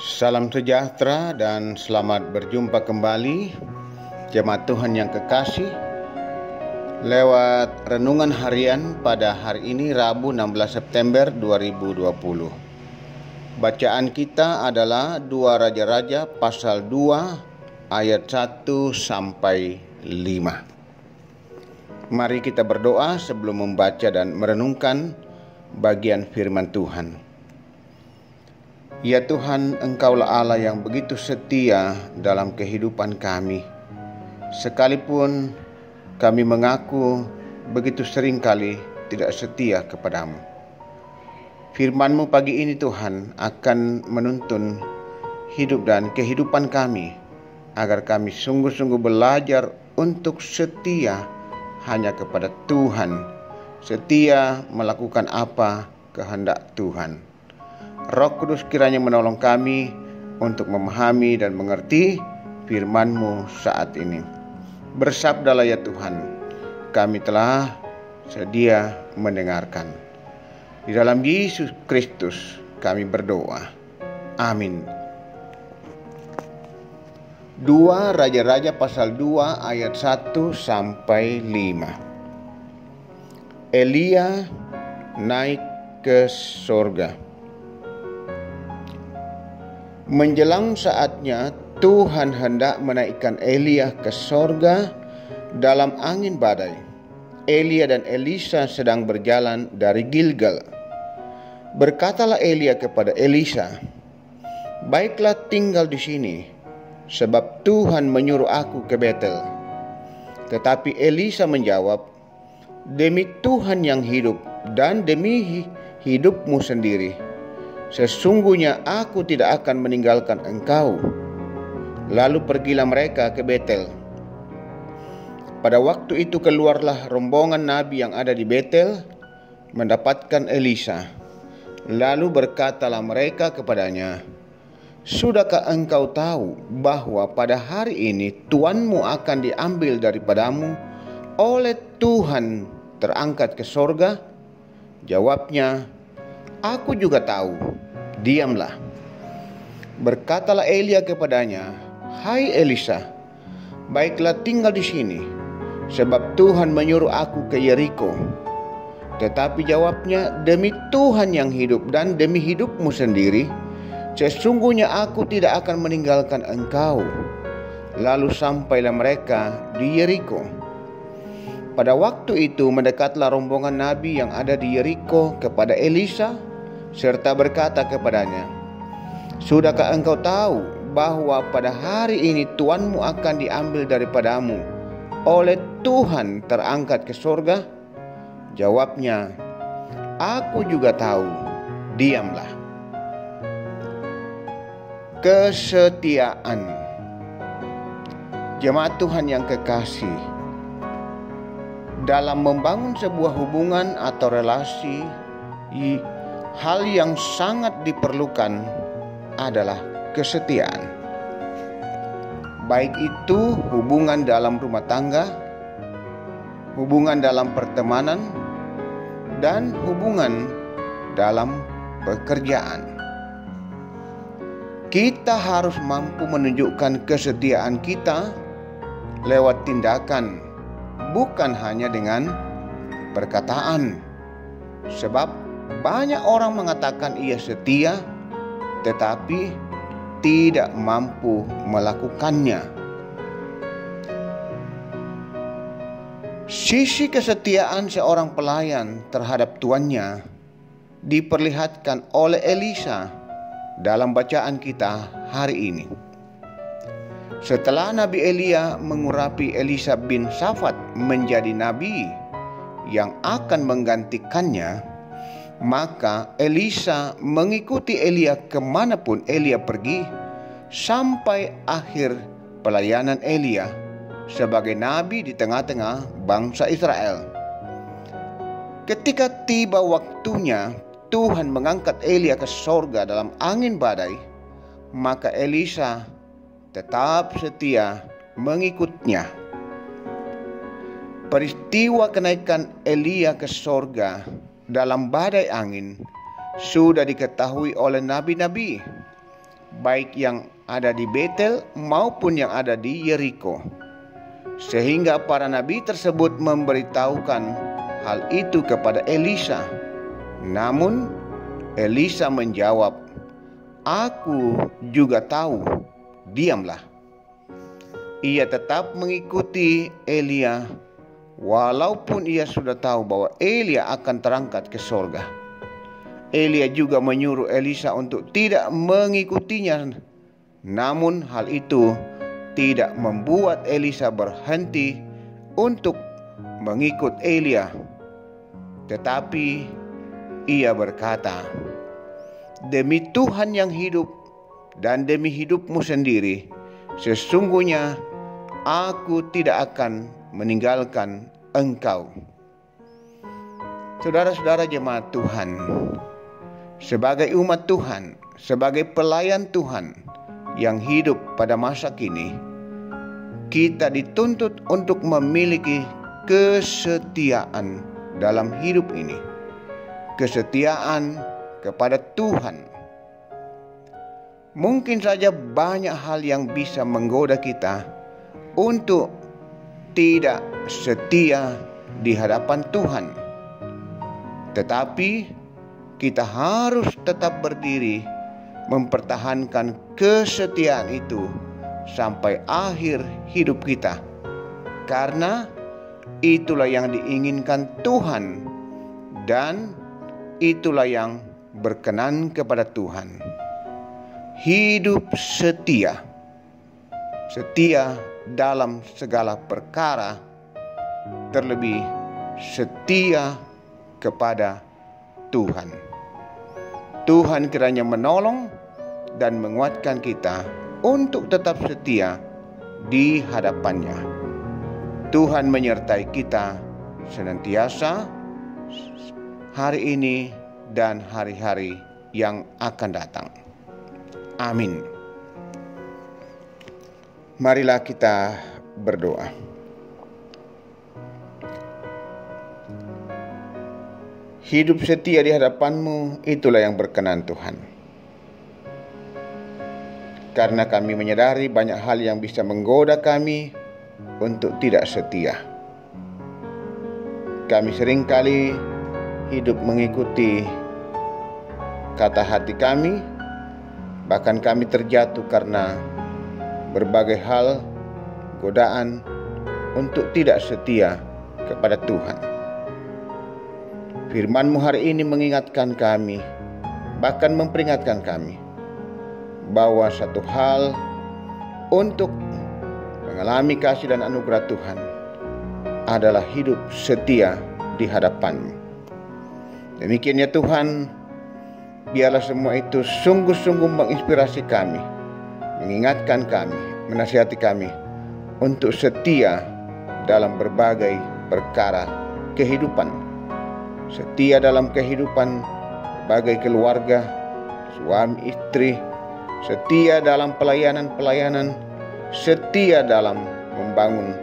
Salam sejahtera dan selamat berjumpa kembali jemaat Tuhan yang kekasih lewat renungan harian pada hari ini Rabu 16 September 2020. Bacaan kita adalah 2 Raja-Raja pasal 2 ayat 1 sampai 5. Mari kita berdoa sebelum membaca dan merenungkan bagian firman Tuhan. Ya Tuhan, Engkaulah Allah yang begitu setia dalam kehidupan kami. Sekalipun kami mengaku begitu sering kali tidak setia kepadamu. Firman-Mu pagi ini Tuhan akan menuntun hidup dan kehidupan kami, agar kami sungguh-sungguh belajar untuk setia hanya kepada Tuhan, setia melakukan apa kehendak Tuhan. Roh Kudus kiranya menolong kami untuk memahami dan mengerti firman-Mu saat ini. Bersabdalah ya Tuhan, kami telah sedia mendengarkan. Di dalam Yesus Kristus kami berdoa. Amin. 2 Raja-Raja pasal 2 ayat 1 sampai 5. Elia naik ke sorga. Menjelang saatnya Tuhan hendak menaikkan Elia ke sorga dalam angin badai. Elia dan Elisa sedang berjalan dari Gilgal. Berkatalah Elia kepada Elisa, "Baiklah tinggal di sini, sebab Tuhan menyuruh aku ke Betel." Tetapi Elisa menjawab, "Demi Tuhan yang hidup dan demi hidupmu sendiri, sesungguhnya aku tidak akan meninggalkan engkau." Lalu pergilah mereka ke Betel. Pada waktu itu keluarlah rombongan nabi yang ada di Betel mendapatkan Elisa. Lalu berkatalah mereka kepadanya, "Sudahkah engkau tahu bahwa pada hari ini tuanmu akan diambil daripadamu oleh Tuhan terangkat ke sorga?" Jawabnya, "Aku juga tahu, diamlah." Berkatalah Elia kepadanya, "Hai Elisa, baiklah tinggal di sini, sebab Tuhan menyuruh aku ke Yeriko." Tetapi jawabnya, "Demi Tuhan yang hidup dan demi hidupmu sendiri, sesungguhnya aku tidak akan meninggalkan engkau." Lalu sampailah mereka di Yeriko. Pada waktu itu mendekatlah rombongan nabi yang ada di Yeriko kepada Elisa serta berkata kepadanya, "Sudahkah engkau tahu bahwa pada hari ini tuanmu akan diambil daripadamu oleh Tuhan terangkat ke sorga?" Jawabnya, "Aku juga tahu, diamlah." Kesetiaan. Jemaat Tuhan yang kekasih, dalam membangun sebuah hubungan atau relasi, hal yang sangat diperlukan adalah kesetiaan. Baik itu hubungan dalam rumah tangga, hubungan dalam pertemanan, dan hubungan dalam pekerjaan. Kita harus mampu menunjukkan kesetiaan kita lewat tindakan, bukan hanya dengan perkataan. Sebab banyak orang mengatakan ia setia, tetapi tidak mampu melakukannya. Sisi kesetiaan seorang pelayan terhadap tuannya diperlihatkan oleh Elisa dalam bacaan kita hari ini. Setelah Nabi Elia mengurapi Elisa bin Shafat menjadi nabi yang akan menggantikannya, maka Elisa mengikuti Elia kemanapun Elia pergi sampai akhir pelayanan Elia sebagai nabi di tengah-tengah bangsa Israel. Ketika tiba waktunya Tuhan mengangkat Elia ke sorga dalam angin badai, maka Elisa tetap setia mengikutnya. Peristiwa kenaikan Elia ke sorga dalam badai angin sudah diketahui oleh nabi-nabi baik yang ada di Betel maupun yang ada di Yeriko. Sehingga para nabi tersebut memberitahukan hal itu kepada Elisa. Namun Elisa menjawab, "Aku juga tahu, diamlah." Ia tetap mengikuti Elia walaupun ia sudah tahu bahwa Elia akan terangkat ke sorga. Elia juga menyuruh Elisa untuk tidak mengikutinya. Namun hal itu tidak membuat Elisa berhenti untuk mengikut Elia. Tetapi ia berkata, "Demi Tuhan yang hidup dan demi hidupmu sendiri, sesungguhnya aku tidak akan meninggalkan engkau." Saudara-saudara jemaat Tuhan, sebagai umat Tuhan, sebagai pelayan Tuhan yang hidup pada masa kini, kita dituntut untuk memiliki kesetiaan dalam hidup ini. Kesetiaan kepada Tuhan. Mungkin saja banyak hal yang bisa menggoda kita untuk tidak setia di hadapan Tuhan. Tetapi kita harus tetap berdiri mempertahankan kesetiaan itu sampai akhir hidup kita. Karena itulah yang diinginkan Tuhan dan itulah yang berkenan kepada Tuhan. Hidup setia. Setia dalam segala perkara, terlebih setia kepada Tuhan. Tuhan kiranya menolong dan menguatkan kita untuk tetap setia di hadapannya. Tuhan menyertai kita senantiasa hari ini dan hari-hari yang akan datang. Amin. Marilah kita berdoa. Hidup setia di hadapan-Mu, itulah yang berkenan Tuhan. Karena kami menyadari banyak hal yang bisa menggoda kami untuk tidak setia. Kami seringkali hidup mengikuti kata hati kami, bahkan kami terjatuh karena berbagai hal godaan untuk tidak setia kepada Tuhan. Firman-Mu hari ini mengingatkan kami, bahkan memperingatkan kami, bahwa satu hal untuk mengalami kasih dan anugerah Tuhan adalah hidup setia di hadapan-Mu. Demikian ya Tuhan, biarlah semua itu sungguh-sungguh menginspirasi kami, mengingatkan kami, menasihati kami untuk setia dalam berbagai perkara kehidupan. Setia dalam kehidupan sebagai keluarga, suami istri, setia dalam pelayanan-pelayanan, setia dalam membangun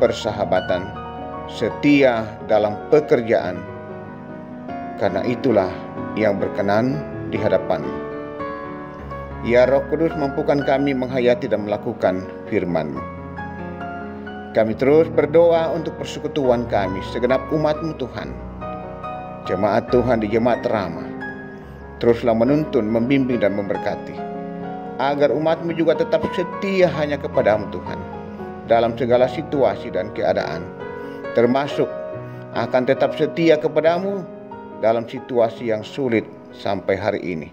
persahabatan, setia dalam pekerjaan. Karena itulah yang berkenan di hadapan-Mu. Ya Roh Kudus, mampukan kami menghayati dan melakukan firman-Mu. Kami terus berdoa untuk persekutuan kami, segenap umat-Mu Tuhan. Jemaat Tuhan di Jemaat Rama, teruslah menuntun, membimbing dan memberkati, agar umat-Mu juga tetap setia hanya kepada-Mu Tuhan, dalam segala situasi dan keadaan, termasuk akan tetap setia kepada-Mu dalam situasi yang sulit sampai hari ini.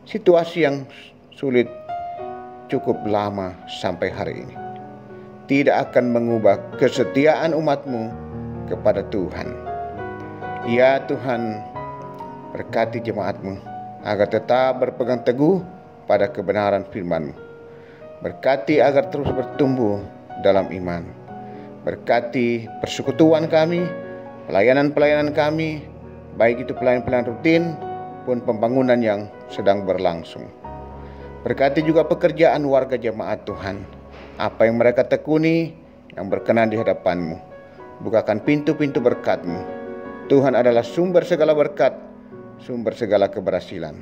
Situasi yang sulit cukup lama sampai hari ini tidak akan mengubah kesetiaan umat-Mu kepada Tuhan. Ya Tuhan, berkati jemaat-Mu agar tetap berpegang teguh pada kebenaran firman-Mu. Berkati agar terus bertumbuh dalam iman. Berkati persekutuan kami, pelayanan-pelayanan kami, baik itu pelayanan-pelayanan rutin pun pembangunan yang sedang berlangsung. Berkati juga pekerjaan warga jemaat Tuhan. Apa yang mereka tekuni yang berkenan di hadapan-Mu. Bukakan pintu-pintu berkat-Mu. Tuhan adalah sumber segala berkat, sumber segala keberhasilan.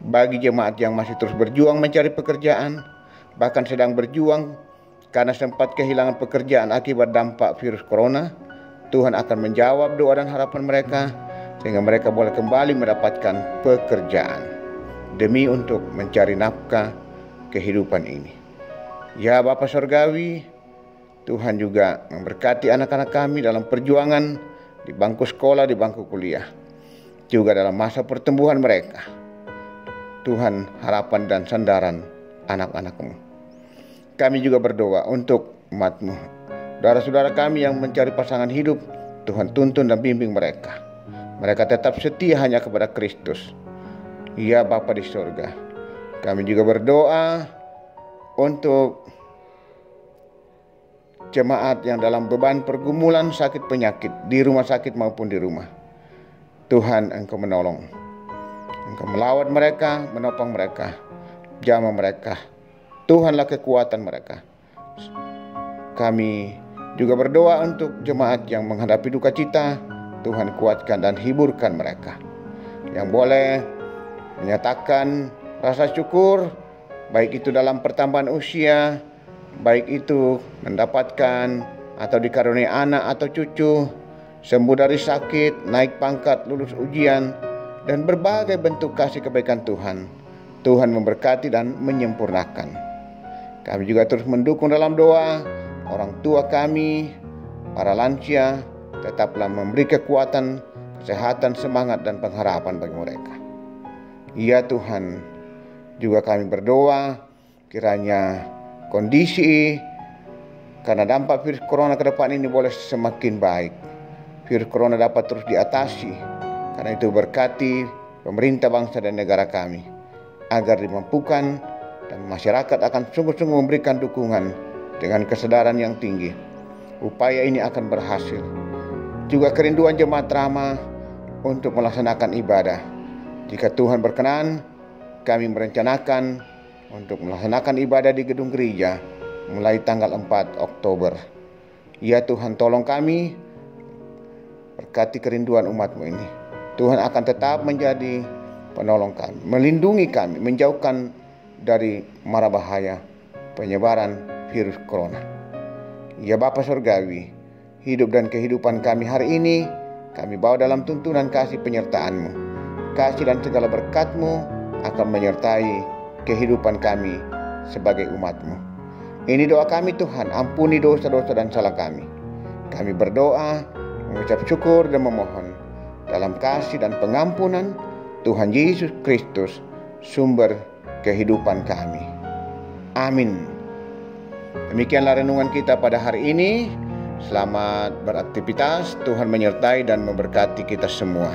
Bagi jemaat yang masih terus berjuang mencari pekerjaan, bahkan sedang berjuang karena sempat kehilangan pekerjaan akibat dampak virus corona, Tuhan akan menjawab doa dan harapan mereka sehingga mereka boleh kembali mendapatkan pekerjaan demi untuk mencari nafkah kehidupan ini. Ya Bapa Sorgawi, Tuhan juga memberkati anak-anak kami dalam perjuangan di bangku sekolah, di bangku kuliah, juga dalam masa pertumbuhan mereka. Tuhan harapan dan sandaran anak-anak-Mu. Kami juga berdoa untuk umat-Mu, saudara-saudara kami yang mencari pasangan hidup. Tuhan tuntun dan bimbing mereka. Mereka tetap setia hanya kepada Kristus. Ya Bapa di surga, kami juga berdoa untuk jemaat yang dalam beban pergumulan sakit penyakit di rumah sakit maupun di rumah. Tuhan, Engkau menolong, Engkau melawat mereka, menopang mereka, jamah mereka. Tuhanlah kekuatan mereka. Kami juga berdoa untuk jemaat yang menghadapi duka cita. Tuhan kuatkan dan hiburkan mereka, yang boleh menyatakan rasa syukur, baik itu dalam pertambahan usia, baik itu mendapatkan atau dikaruniai anak atau cucu, sembuh dari sakit, naik pangkat, lulus ujian, dan berbagai bentuk kasih kebaikan Tuhan. Tuhan memberkati dan menyempurnakan. Kami juga terus mendukung dalam doa orang tua kami, para lansia, tetaplah memberi kekuatan, kesehatan, semangat, dan pengharapan bagi mereka. Ya Tuhan, juga kami berdoa kiranya kondisi karena dampak virus corona ke depan ini boleh semakin baik. Virus corona dapat terus diatasi. Karena itu berkati pemerintah bangsa dan negara kami agar dimampukan dan masyarakat akan sungguh-sungguh memberikan dukungan dengan kesadaran yang tinggi. Upaya ini akan berhasil. Juga kerinduan jemaat Rama untuk melaksanakan ibadah. Jika Tuhan berkenan, kami merencanakan untuk melaksanakan ibadah di gedung gereja mulai tanggal 4 Oktober. Ya Tuhan, tolong kami, berkati kerinduan umat-Mu ini. Tuhan akan tetap menjadi penolong kami, melindungi kami, menjauhkan dari mara bahaya penyebaran virus corona. Ya Bapa Surgawi, hidup dan kehidupan kami hari ini kami bawa dalam tuntunan kasih penyertaan-Mu. Kasih dan segala berkat-Mu akan menyertai kehidupan kami sebagai umat-Mu. Ini doa kami Tuhan, ampuni dosa-dosa dan salah kami. Kami berdoa, mengucap syukur dan memohon dalam kasih dan pengampunan Tuhan Yesus Kristus, sumber kehidupan kami. Amin. Demikianlah renungan kita pada hari ini. Selamat beraktivitas, Tuhan menyertai dan memberkati kita semua.